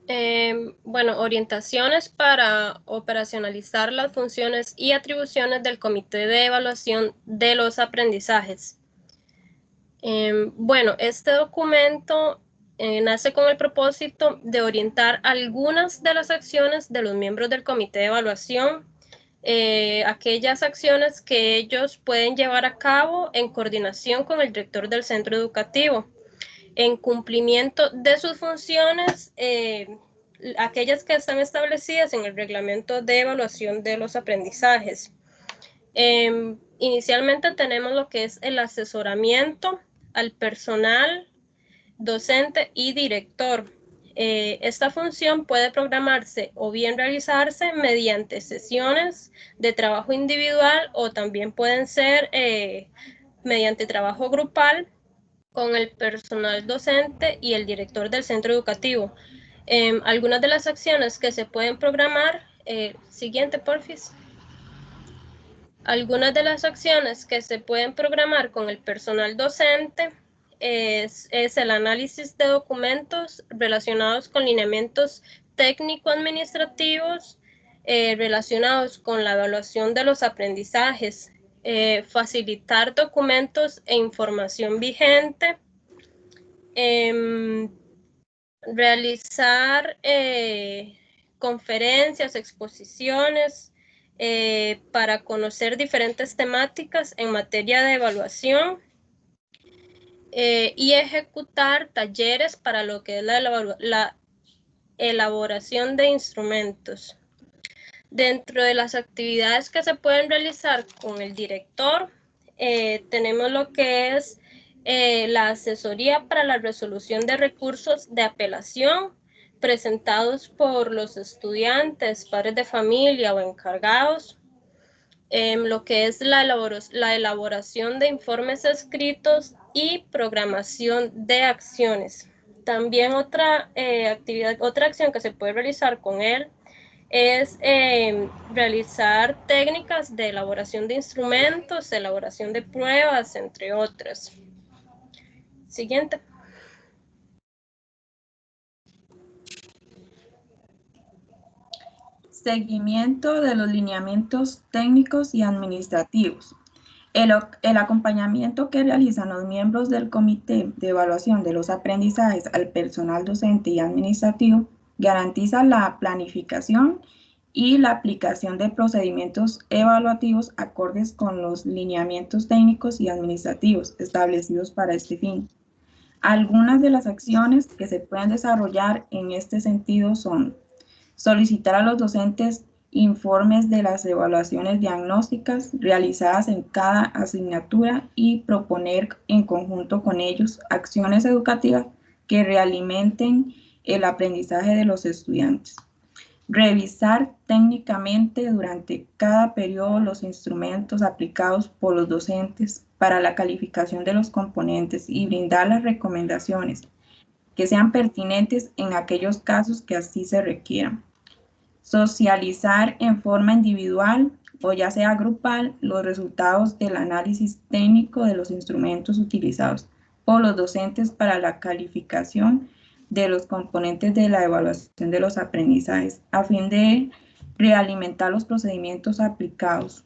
Bueno, orientaciones para operacionalizar las funciones y atribuciones del Comité de Evaluación de los Aprendizajes. Bueno, este documento nace con el propósito de orientar algunas de las acciones de los miembros del Comité de Evaluación, aquellas acciones que ellos pueden llevar a cabo en coordinación con el director del centro educativo, en cumplimiento de sus funciones, aquellas que están establecidas en el reglamento de evaluación de los aprendizajes. Inicialmente tenemos lo que es el asesoramiento al personal, docente y director. Esta función puede programarse o bien realizarse mediante sesiones de trabajo individual o también pueden ser mediante trabajo grupal con el personal docente y el director del centro educativo. Algunas de las acciones que se pueden programar, siguiente porfis. Algunas de las acciones que se pueden programar con el personal docente es el análisis de documentos relacionados con lineamientos técnico-administrativos, relacionados con la evaluación de los aprendizajes, facilitar documentos e información vigente, realizar conferencias, exposiciones, para conocer diferentes temáticas en materia de evaluación, y ejecutar talleres para lo que es la elaboración de instrumentos. Dentro de las actividades que se pueden realizar con el director, tenemos lo que es la asesoría para la resolución de recursos de apelación presentados por los estudiantes, padres de familia o encargados, lo que es la elaboración de informes escritos y programación de acciones. También otra acción que se puede realizar con él es realizar técnicas de elaboración de instrumentos, elaboración de pruebas, entre otras. Siguiente. Seguimiento de los lineamientos técnicos y administrativos. El acompañamiento que realizan los miembros del Comité de Evaluación de los Aprendizajes al personal docente y administrativo garantiza la planificación y la aplicación de procedimientos evaluativos acordes con los lineamientos técnicos y administrativos establecidos para este fin. Algunas de las acciones que se pueden desarrollar en este sentido son solicitar a los docentes informes de las evaluaciones diagnósticas realizadas en cada asignatura y proponer en conjunto con ellos acciones educativas que realimenten el aprendizaje de los estudiantes. Revisar técnicamente durante cada periodo los instrumentos aplicados por los docentes para la calificación de los componentes y brindar las recomendaciones que sean pertinentes en aquellos casos que así se requieran. Socializar en forma individual o ya sea grupal los resultados del análisis técnico de los instrumentos utilizados por los docentes para la calificación de los componentes de la evaluación de los aprendizajes a fin de realimentar los procedimientos aplicados.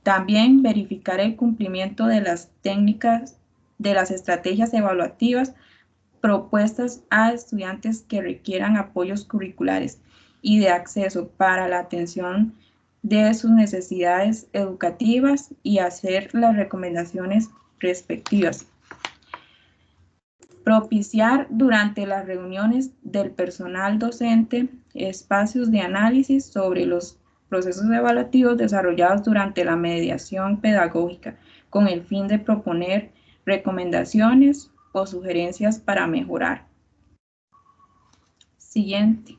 También verificar el cumplimiento de las técnicas de las estrategias evaluativas propuestas a estudiantes que requieran apoyos curriculares y de acceso para la atención de sus necesidades educativas y hacer las recomendaciones respectivas. Propiciar durante las reuniones del personal docente espacios de análisis sobre los procesos evaluativos desarrollados durante la mediación pedagógica con el fin de proponer recomendaciones o sugerencias para mejorar. Siguiente.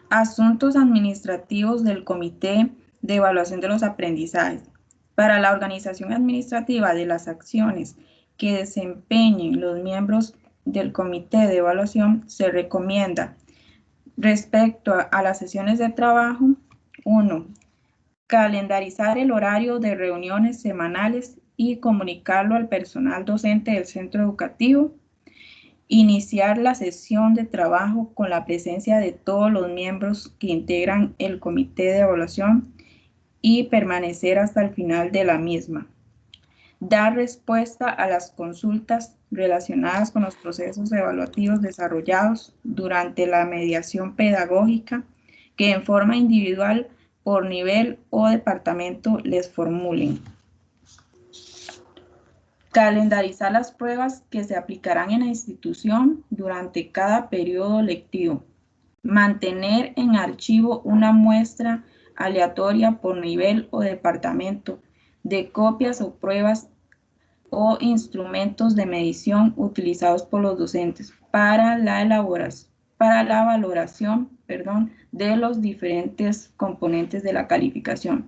Asuntos administrativos del Comité de Evaluación de los Aprendizajes. Para la organización administrativa de las acciones que desempeñen los miembros del Comité de Evaluación, se recomienda respecto a las sesiones de trabajo, 1. Calendarizar el horario de reuniones semanales y comunicarlo al personal docente del centro educativo. Iniciar la sesión de trabajo con la presencia de todos los miembros que integran el comité de evaluación y permanecer hasta el final de la misma. Dar respuesta a las consultas relacionadas con los procesos evaluativos desarrollados durante la mediación pedagógica que en forma individual, por nivel o departamento les formulen. Calendarizar las pruebas que se aplicarán en la institución durante cada periodo lectivo. Mantener en archivo una muestra aleatoria por nivel o departamento de copias o pruebas o instrumentos de medición utilizados por los docentes para la valoración de los diferentes componentes de la calificación.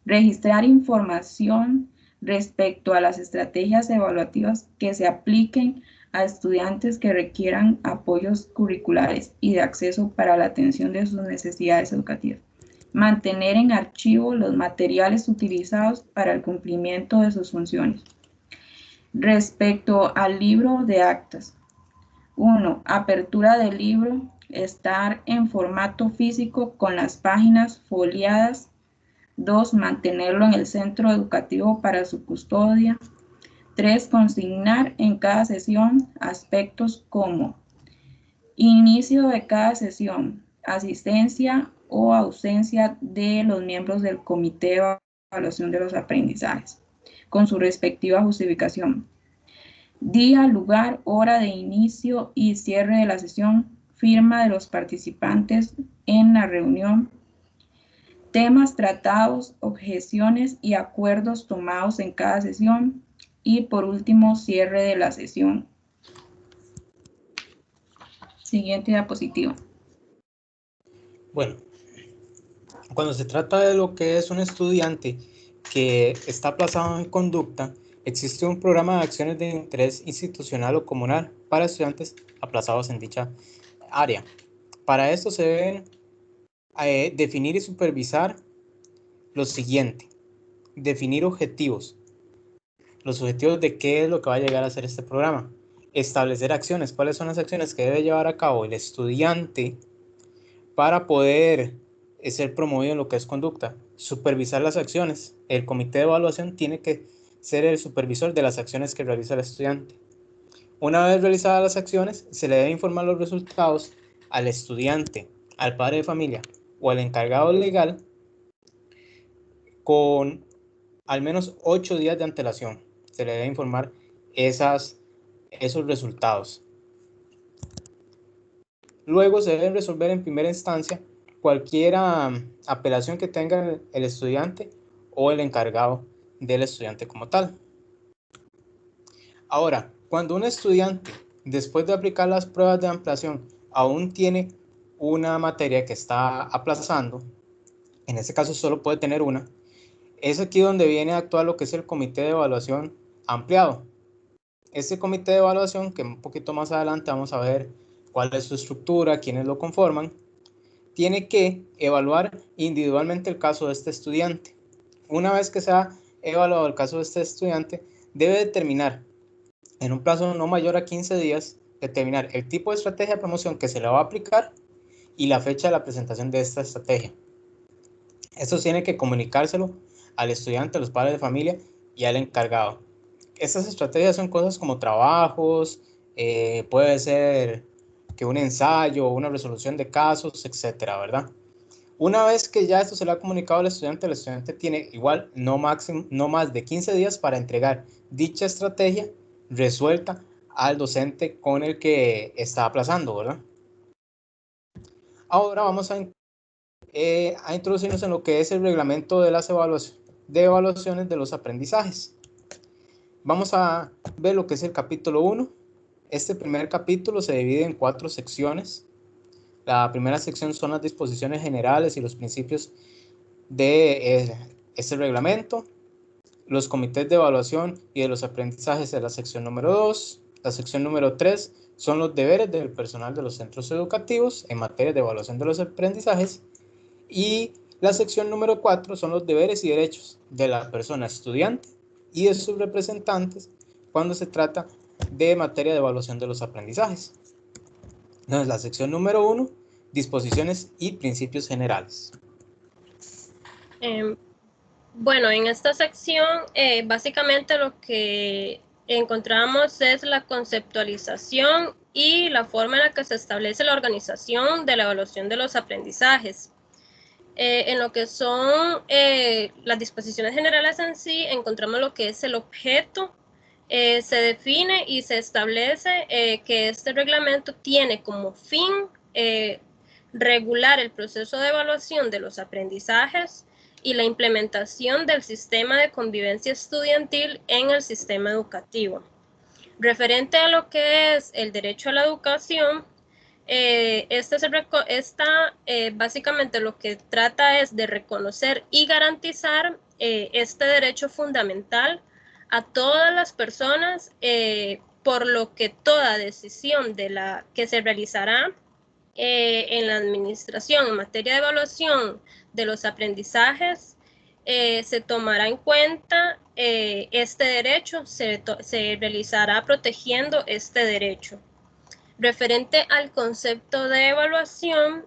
Registrar información respecto a las estrategias evaluativas que se apliquen a estudiantes que requieran apoyos curriculares y de acceso para la atención de sus necesidades educativas. Mantener en archivo los materiales utilizados para el cumplimiento de sus funciones. Respecto al libro de actas. 1. Apertura del libro. Estar en formato físico con las páginas foliadas. 2. Mantenerlo en el centro educativo para su custodia. 3. Consignar en cada sesión aspectos como inicio de cada sesión, asistencia o ausencia de los miembros del comité de evaluación de los aprendizajes, con su respectiva justificación. Día, lugar, hora de inicio y cierre de la sesión, firma de los participantes en la reunión, temas tratados, objeciones y acuerdos tomados en cada sesión y por último, cierre de la sesión. Siguiente diapositiva. Bueno, cuando se trata de lo que es un estudiante que está aplazado en conducta, existe un programa de acciones de interés institucional o comunal para estudiantes aplazados en dicha área. Para esto se deben definir y supervisar lo siguiente: definir objetivos. Los objetivos de qué es lo que va a llegar a hacer este programa. Establecer acciones. ¿Cuáles son las acciones que debe llevar a cabo el estudiante para poder ser promovido en lo que es conducta? Supervisar las acciones. El comité de evaluación tiene que ser el supervisor de las acciones que realiza el estudiante. Una vez realizadas las acciones, se le debe informar los resultados al estudiante, al padre de familia o al encargado legal con al menos 8 días de antelación. Se le debe informar esos resultados. Luego se debe resolver en primera instancia cualquier apelación que tenga el estudiante o el encargado del estudiante como tal. Ahora, cuando un estudiante, después de aplicar las pruebas de ampliación, aún tiene una materia que está aplazando, en este caso solo puede tener una, es aquí donde viene a actuar lo que es el comité de evaluación ampliado. Este comité de evaluación, que un poquito más adelante vamos a ver cuál es su estructura, quiénes lo conforman, tiene que evaluar individualmente el caso de este estudiante. Una vez que se ha evaluado el caso de este estudiante, debe determinar en un plazo no mayor a 15 días, determinar el tipo de estrategia de promoción que se le va a aplicar y la fecha de la presentación de esta estrategia. Esto tiene que comunicárselo al estudiante, a los padres de familia y al encargado. Estas estrategias son cosas como trabajos, puede ser que un ensayo, una resolución de casos, etcétera, ¿verdad? Una vez que ya esto se le ha comunicado al estudiante, el estudiante tiene igual no más de 15 días para entregar dicha estrategia resuelta al docente con el que está aplazando, ¿verdad? Ahora vamos a introducirnos en lo que es el reglamento de las evaluaciones de los aprendizajes. Vamos a ver lo que es el capítulo 1. Este primer capítulo se divide en 4 secciones. La primera sección son las disposiciones generales y los principios de este reglamento. Los comités de evaluación y de los aprendizajes de la sección número 2. La sección número 3 son los deberes del personal de los centros educativos en materia de evaluación de los aprendizajes. Y la sección número 4 son los deberes y derechos de la persona estudiante y de sus representantes cuando se trata de materia de evaluación de los aprendizajes. Entonces, la sección número 1, disposiciones y principios generales. Bueno, en esta sección básicamente lo que encontramos es la conceptualización y la forma en la que se establece la organización de la evaluación de los aprendizajes. En lo que son las disposiciones generales en sí, encontramos lo que es el objeto. Se define y se establece que este reglamento tiene como fin regular el proceso de evaluación de los aprendizajes y la implementación del sistema de convivencia estudiantil en el sistema educativo. Referente a lo que es el derecho a la educación, básicamente lo que trata es de reconocer y garantizar este derecho fundamental a todas las personas, por lo que toda decisión que se realizará en la administración en materia de evaluación de los aprendizajes, se tomará en cuenta este derecho, se realizará protegiendo este derecho. Referente al concepto de evaluación,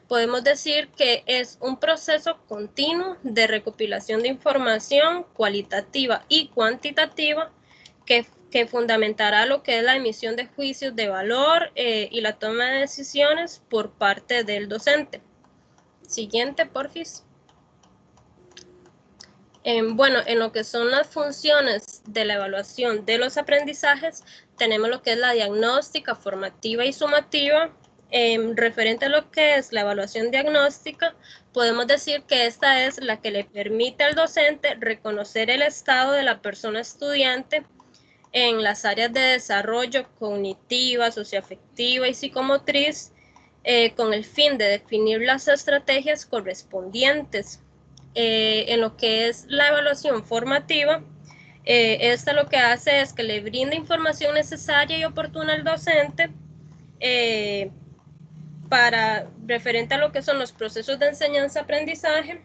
podemos decir que es un proceso continuo de recopilación de información cualitativa y cuantitativa que fundamentará lo que es la emisión de juicios de valor y la toma de decisiones por parte del docente. Siguiente, porfis. Bueno, en lo que son las funciones de la evaluación de los aprendizajes, tenemos lo que es la diagnóstica, formativa y sumativa. Referente a lo que es la evaluación diagnóstica, podemos decir que esta es la que le permite al docente reconocer el estado de la persona estudiante en las áreas de desarrollo cognitiva, socioafectiva y psicomotriz, con el fin de definir las estrategias correspondientes. En lo que es la evaluación formativa, esta lo que hace es que le brinda información necesaria y oportuna al docente referente a lo que son los procesos de enseñanza-aprendizaje,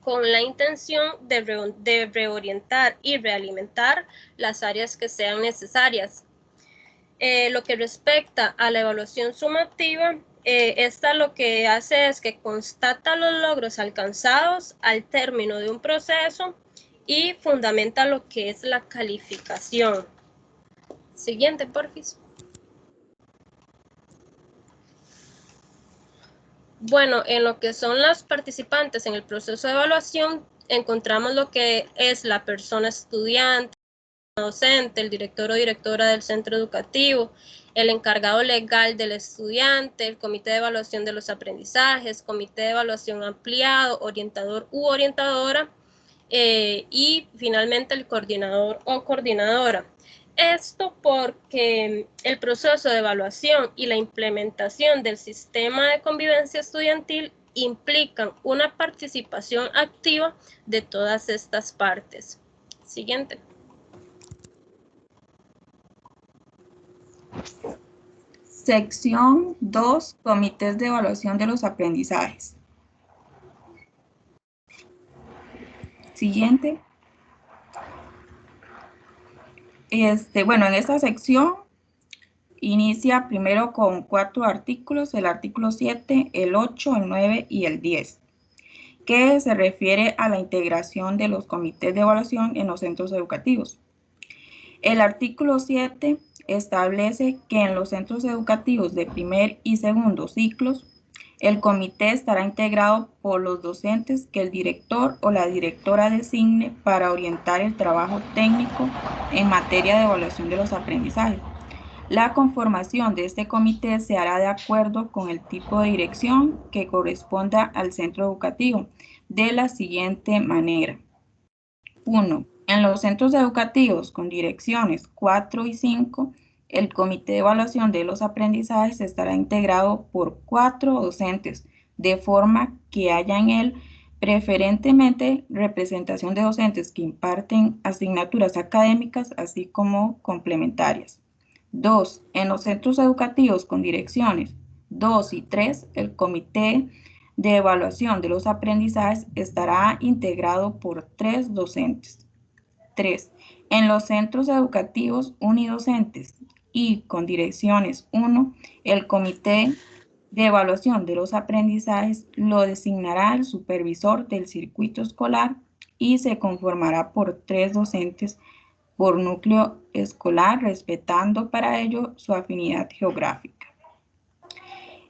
con la intención de reorientar y realimentar las áreas que sean necesarias. Lo que respecta a la evaluación sumativa, esta lo que hace es que constata los logros alcanzados al término de un proceso y fundamenta lo que es la calificación. Siguiente, porfis. Bueno, en lo que son las participantes en el proceso de evaluación, encontramos lo que es la persona estudiante, docente, el director o directora del centro educativo, el encargado legal del estudiante, el comité de evaluación de los aprendizajes, comité de evaluación ampliado, orientador u orientadora, y finalmente el coordinador o coordinadora. Esto porque el proceso de evaluación y la implementación del sistema de convivencia estudiantil implican una participación activa de todas estas partes. Siguiente. Sección 2, comités de evaluación de los aprendizajes. Siguiente. Bueno, en esta sección inicia primero con 4 artículos, el artículo 7, el 8, el 9 y el 10, que se refiere a la integración de los comités de evaluación en los centros educativos. El artículo 7 establece que en los centros educativos de primer y segundo ciclos, el comité estará integrado por los docentes que el director o la directora designe para orientar el trabajo técnico en materia de evaluación de los aprendizajes. La conformación de este comité se hará de acuerdo con el tipo de dirección que corresponda al centro educativo, de la siguiente manera. 1. En los centros educativos con direcciones 4 y 5, el comité de evaluación de los aprendizajes estará integrado por 4 docentes, de forma que haya en él preferentemente representación de docentes que imparten asignaturas académicas, así como complementarias. 2. En los centros educativos con direcciones 2 y 3, el comité de evaluación de los aprendizajes estará integrado por 3 docentes. 3. En los centros educativos unidocentes y con direcciones 1, el comité de evaluación de los aprendizajes lo designará el supervisor del circuito escolar y se conformará por 3 docentes por núcleo escolar, respetando para ello su afinidad geográfica.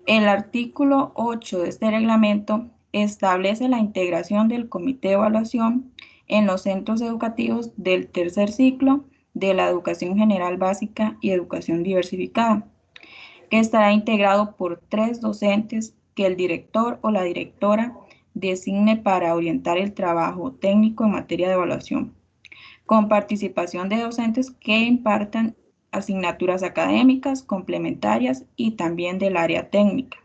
El artículo 8 de este reglamento establece la integración del comité de evaluación en los centros educativos del tercer ciclo de la educación general básica y educación diversificada, que estará integrado por 3 docentes que el director o la directora designe para orientar el trabajo técnico en materia de evaluación, con participación de docentes que impartan asignaturas académicas complementarias y también del área técnica.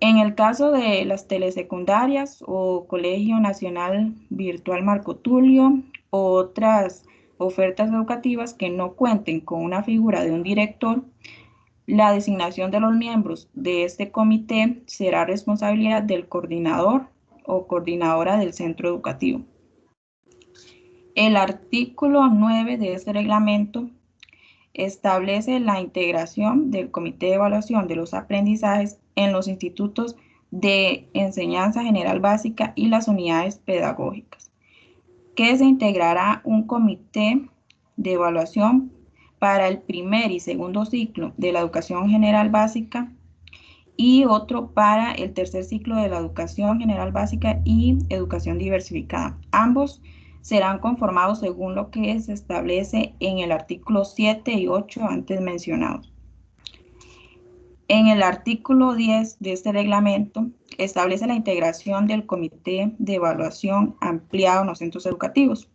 En el caso de las telesecundarias o Colegio Nacional Virtual Marco Tulio o otras ofertas educativas que no cuenten con una figura de un director, la designación de los miembros de este comité será responsabilidad del coordinador o coordinadora del centro educativo. El artículo 9 de este reglamento establece la integración del comité de evaluación de los aprendizajes en los institutos de enseñanza general básica y las unidades pedagógicas, que se integrará un comité de evaluación para el primer y segundo ciclo de la educación general básica y otro para el tercer ciclo de la educación general básica y educación diversificada. Ambos serán conformados según lo que se establece en el artículo 7 y 8 antes mencionados. En el artículo 10 de este reglamento establece la integración del comité de evaluación ampliado en los centros educativos.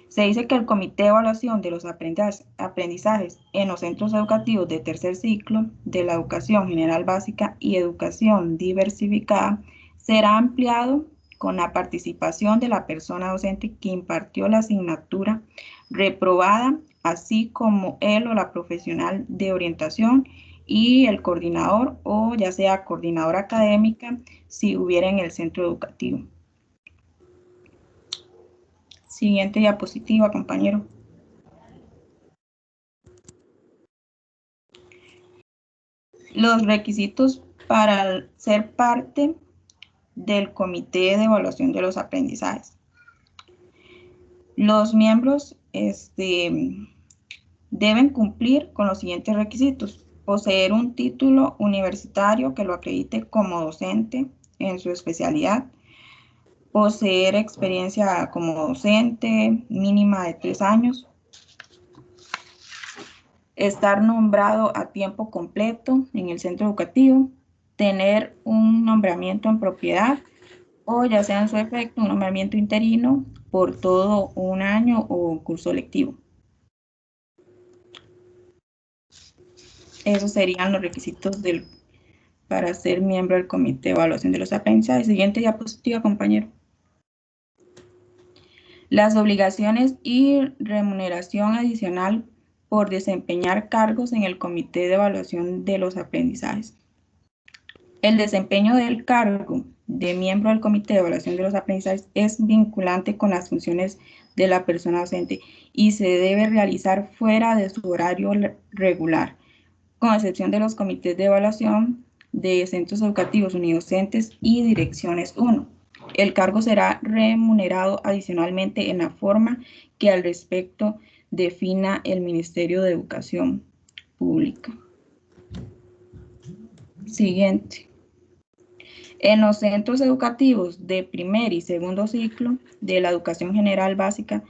Se dice que el comité de evaluación de los aprendizajes en los centros educativos de tercer ciclo de la educación general básica y educación diversificada será ampliado con la participación de la persona docente que impartió la asignatura reprobada, así como él o la profesional de orientación y el coordinador o ya sea coordinadora académica si hubiera en el centro educativo. Siguiente diapositiva, compañero. Los requisitos para ser parte del comité de evaluación de los aprendizajes. Los miembros deben cumplir con los siguientes requisitos: poseer un título universitario que lo acredite como docente en su especialidad, poseer experiencia como docente mínima de 3 años, estar nombrado a tiempo completo en el centro educativo, tener un nombramiento en propiedad o ya sea en su efecto un nombramiento interino por todo un año o curso lectivo. Esos serían los requisitos para ser miembro del comité de evaluación de los aprendizajes. Siguiente diapositiva, compañero. Las obligaciones y remuneración adicional por desempeñar cargos en el comité de evaluación de los aprendizajes. El desempeño del cargo de miembro del comité de evaluación de los aprendizajes es vinculante con las funciones de la persona docente y se debe realizar fuera de su horario regular, con excepción de los comités de evaluación de centros educativos unidocentes y direcciones 1. El cargo será remunerado adicionalmente en la forma que al respecto defina el Ministerio de Educación Pública. Siguiente. En los centros educativos de primer y segundo ciclo de la educación general básica,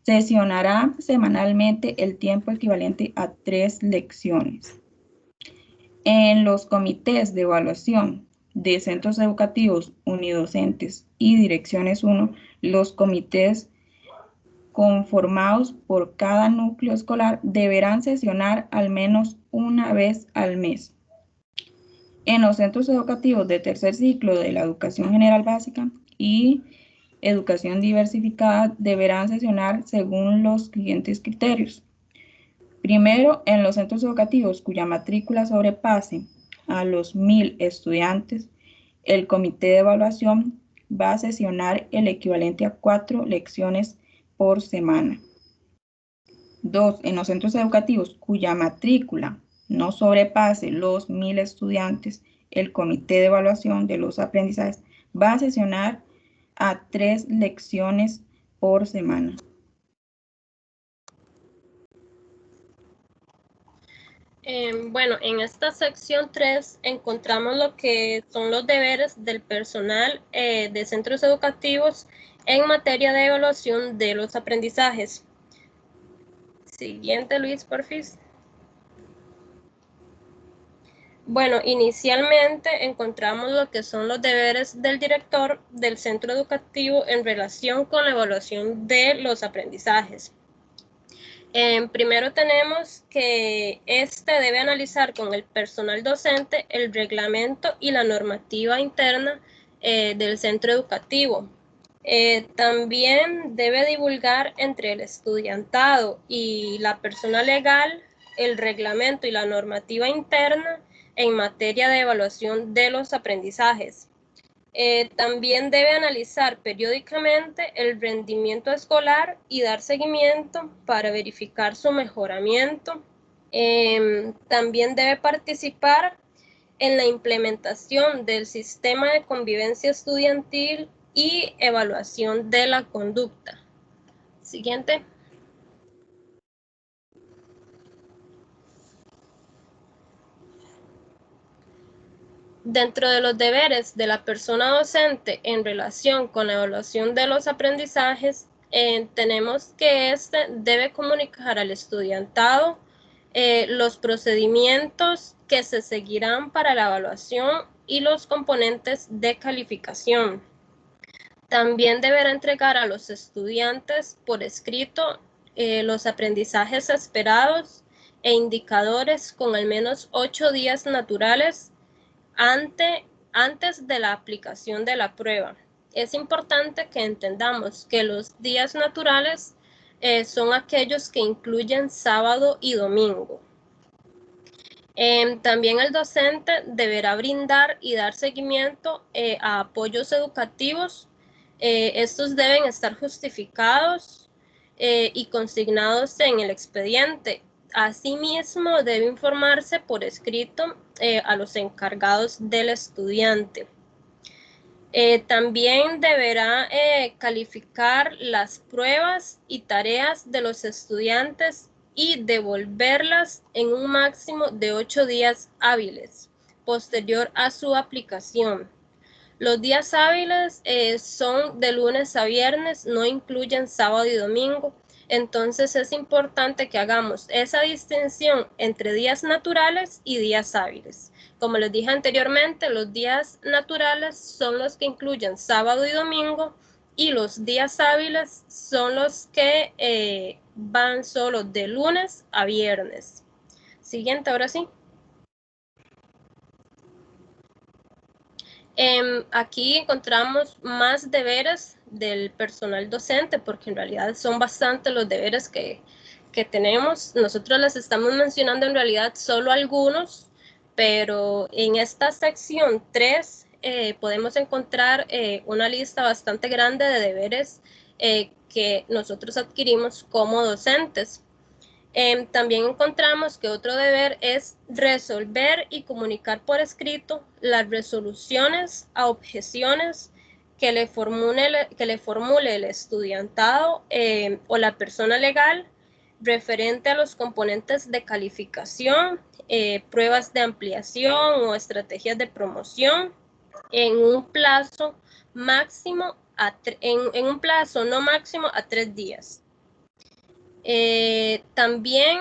sesionará semanalmente el tiempo equivalente a 3 lecciones. En los comités de evaluación de centros educativos unidocentes y direcciones 1, los comités conformados por cada núcleo escolar deberán sesionar al menos una vez al mes. En los centros educativos de tercer ciclo de la educación general básica y educación diversificada deberán sesionar según los siguientes criterios. Primero, en los centros educativos cuya matrícula sobrepase a los 1000 estudiantes, el comité de evaluación va a sesionar el equivalente a 4 lecciones por semana. 2. En los centros educativos cuya matrícula no sobrepase los 1000 estudiantes, el comité de evaluación de los aprendizajes va a sesionar a 3 lecciones por semana. Bueno, en esta sección 3 encontramos lo que son los deberes del personal de centros educativos en materia de evaluación de los aprendizajes. Siguiente, Luis, porfis. Bueno, inicialmente encontramos lo que son los deberes del director del centro educativo en relación con la evaluación de los aprendizajes. Primero tenemos que este debe analizar con el personal docente el reglamento y la normativa interna del centro educativo. También debe divulgar entre el estudiantado y la persona legal el reglamento y la normativa interna en materia de evaluación de los aprendizajes. También debe analizar periódicamente el rendimiento escolar y dar seguimiento para verificar su mejoramiento. También debe participar en la implementación del sistema de convivencia estudiantil y evaluación de la conducta. Siguiente. Dentro de los deberes de la persona docente en relación con la evaluación de los aprendizajes, tenemos que este debe comunicar al estudiantado los procedimientos que se seguirán para la evaluación y los componentes de calificación. También deberá entregar a los estudiantes por escrito los aprendizajes esperados e indicadores con al menos 8 días naturales antes de la aplicación de la prueba. Es importante que entendamos que los días naturales son aquellos que incluyen sábado y domingo. También el docente deberá brindar y dar seguimiento a apoyos educativos. Estos deben estar justificados y consignados en el expediente. Asimismo, debe informarse por escrito a los encargados del estudiante. También deberá calificar las pruebas y tareas de los estudiantes y devolverlas en un máximo de 8 días hábiles posterior a su aplicación. Los días hábiles son de lunes a viernes, no incluyen sábado y domingo. Entonces es importante que hagamos esa distinción entre días naturales y días hábiles. Como les dije anteriormente, los días naturales son los que incluyen sábado y domingo y los días hábiles son los que van solo de lunes a viernes. Siguiente, ahora sí. Aquí encontramos más deberes del personal docente, porque en realidad son bastantes los deberes que tenemos. Nosotros les estamos mencionando en realidad solo algunos, pero en esta sección 3 podemos encontrar una lista bastante grande de deberes que nosotros adquirimos como docentes. También encontramos que otro deber es resolver y comunicar por escrito las resoluciones a objeciones que le formule el estudiantado o la persona legal referente a los componentes de calificación, pruebas de ampliación o estrategias de promoción en un plazo máximo en un plazo no máximo a 3 días. También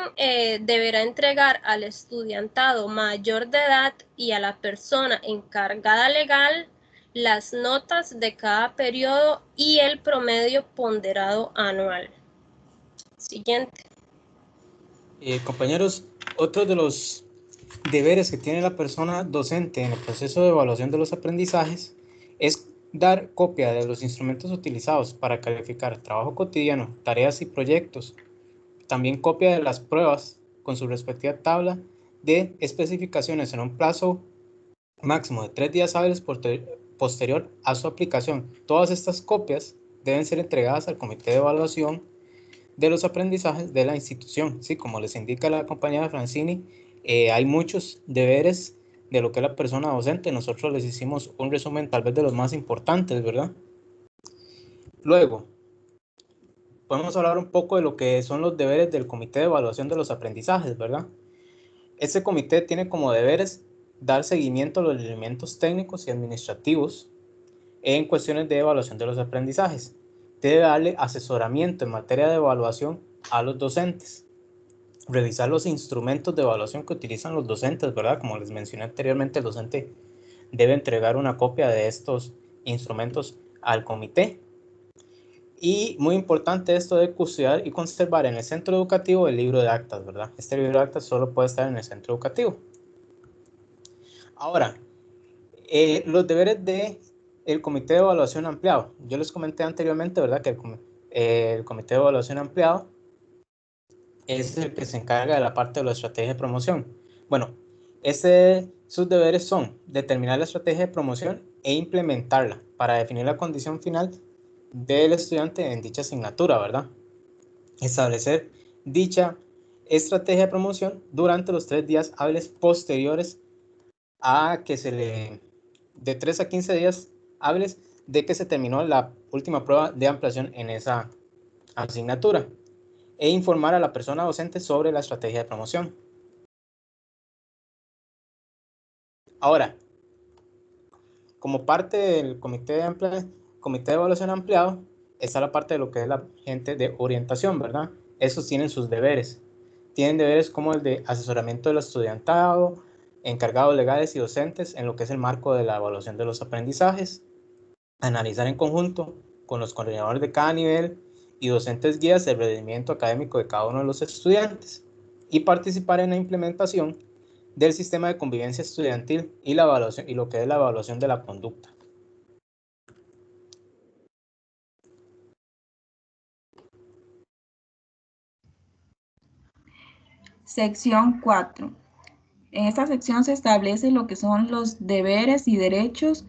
deberá entregar al estudiantado mayor de edad y a la persona encargada legal las notas de cada periodo y el promedio ponderado anual. Siguiente. Compañeros, otro de los deberes que tiene la persona docente en el proceso de evaluación de los aprendizajes es dar copia de los instrumentos utilizados para calificar trabajo cotidiano, tareas y proyectos. También copia de las pruebas con su respectiva tabla de especificaciones en un plazo máximo de 3 días hábiles posterior a su aplicación. Todas estas copias deben ser entregadas al comité de evaluación de los aprendizajes de la institución. Sí, como les indica la compañera Francini, hay muchos deberes de lo que es la persona docente. Nosotros les hicimos un resumen tal vez de los más importantes, ¿verdad? Luego, podemos hablar un poco de lo que son los deberes del comité de evaluación de los aprendizajes, ¿verdad? Este comité tiene como deberes dar seguimiento a los elementos técnicos y administrativos en cuestiones de evaluación de los aprendizajes. Debe darle asesoramiento en materia de evaluación a los docentes. Revisar los instrumentos de evaluación que utilizan los docentes, ¿verdad? Como les mencioné anteriormente, el docente debe entregar una copia de estos instrumentos al comité. Y muy importante esto de custodiar y conservar en el centro educativo el libro de actas, ¿verdad? Este libro de actas solo puede estar en el centro educativo. Ahora, los deberes del comité de evaluación ampliado. Yo les comenté anteriormente, ¿verdad? Que el comité de evaluación ampliado es el que se encarga de la parte de la estrategia de promoción. Bueno, sus deberes son determinar la estrategia de promoción e implementarla para definir la condición final del estudiante en dicha asignatura, ¿verdad? Establecer dicha estrategia de promoción durante los 3 días hábiles posteriores a que de 3 a 15 días hábiles de que se terminó la última prueba de ampliación en esa asignatura, e informar a la persona docente sobre la estrategia de promoción. Ahora, como parte del comité de evaluación ampliado, está la parte de lo que es la gente de orientación, ¿verdad? Esos tienen sus deberes. Tienen deberes como el de asesoramiento del estudiantado, encargados legales y docentes en lo que es el marco de la evaluación de los aprendizajes, analizar en conjunto con los coordinadores de cada nivel y docentes guías el rendimiento académico de cada uno de los estudiantes y participar en la implementación del sistema de convivencia estudiantil y la evaluación y lo que es la evaluación de la conducta. Sección 4. En esta sección se establece lo que son los deberes y derechos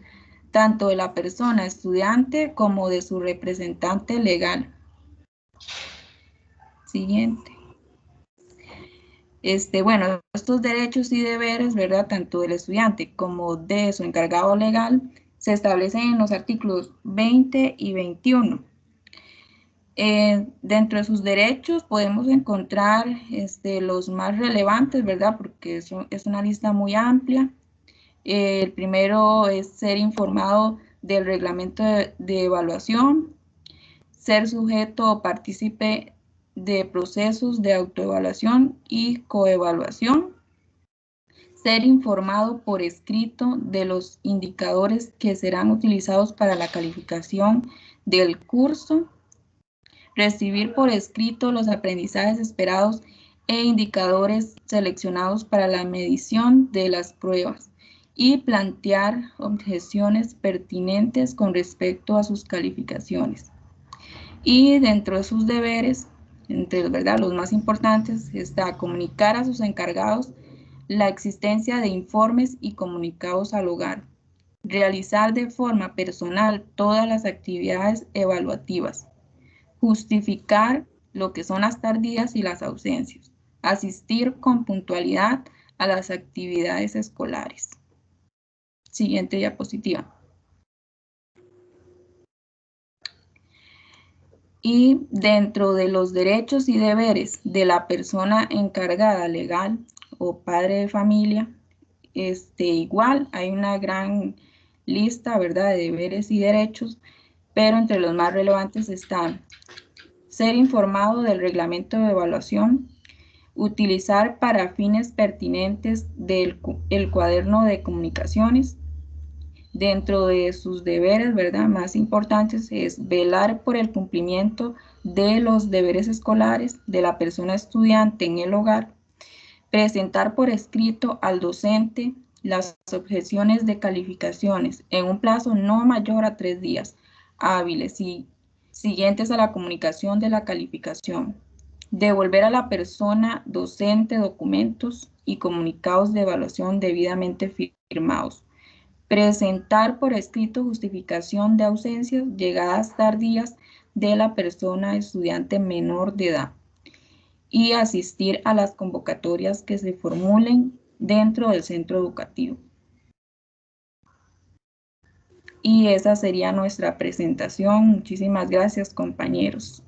tanto de la persona estudiante como de su representante legal. Siguiente. Bueno, estos derechos y deberes, ¿verdad? Tanto del estudiante como de su encargado legal, se establecen en los artículos 20 y 21. Dentro de sus derechos podemos encontrar los más relevantes, ¿verdad? Porque es una lista muy amplia. El primero es ser informado del reglamento de evaluación, ser sujeto o partícipe de procesos de autoevaluación y coevaluación, ser informado por escrito de los indicadores que serán utilizados para la calificación del curso, recibir por escrito los aprendizajes esperados e indicadores seleccionados para la medición de las pruebas y plantear objeciones pertinentes con respecto a sus calificaciones. Y dentro de sus deberes, entre los más importantes, está comunicar a sus encargados la existencia de informes y comunicados al hogar, realizar de forma personal todas las actividades evaluativas, justificar lo que son las tardías y las ausencias, asistir con puntualidad a las actividades escolares. Siguiente diapositiva. Y dentro de los derechos y deberes de la persona encargada legal o padre de familia, igual hay una gran lista, ¿verdad?, de deberes y derechos, pero entre los más relevantes están ser informado del reglamento de evaluación, utilizar para fines pertinentes el cuaderno de comunicaciones. Dentro de sus deberes, ¿verdad?, más importantes es velar por el cumplimiento de los deberes escolares de la persona estudiante en el hogar, presentar por escrito al docente las objeciones de calificaciones en un plazo no mayor a 3 días hábiles y siguientes a la comunicación de la calificación, devolver a la persona docente documentos y comunicados de evaluación debidamente firmados, presentar por escrito justificación de ausencias, llegadas tardías de la persona estudiante menor de edad y asistir a las convocatorias que se formulen dentro del centro educativo. Y esa sería nuestra presentación. Muchísimas gracias, compañeros.